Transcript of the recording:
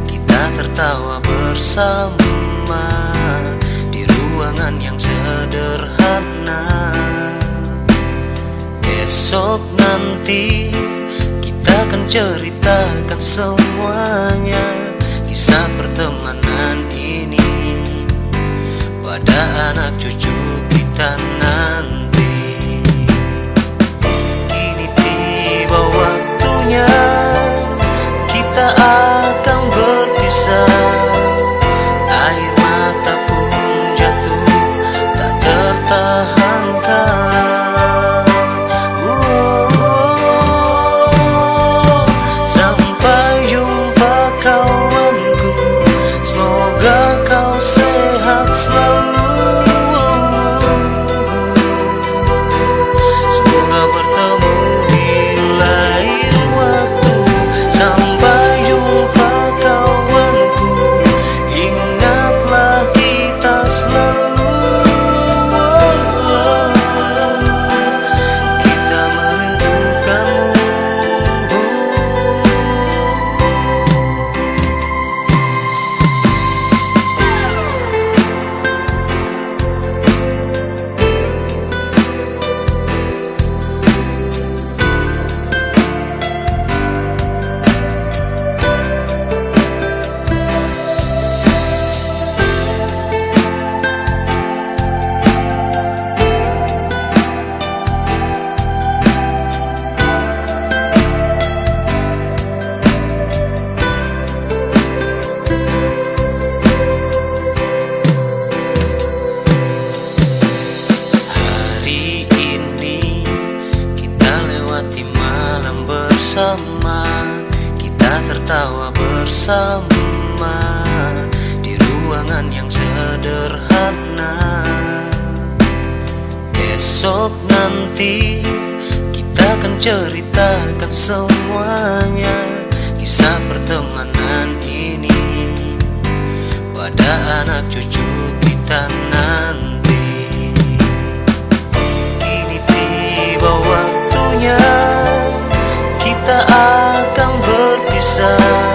kita tertawa bersama di ruangan yang sederhana. Esok nanti kita akan ceritakan semuanya, kisah pertemanan ini pada anak cucu kita nanti. Kini tiba waktunya kita akan berpisah. Air mata pun jatuh tak tertahankan. Sampai jumpa kawanku, semoga kau sehat selalu. Semoga bertemu di lain waktu. Sampai jumpa kawanku, ingatlah kita selalu. Kita merindukanmu. Hari ini kita lewati malam bersama, kita tertawa bersama di ruangan yang sederhana. Esok nanti kita akan ceritakan semuanya, kisah pertemanan ini pada anak cucu kita nanti. Kini tiba waktunya kita akan berpisah.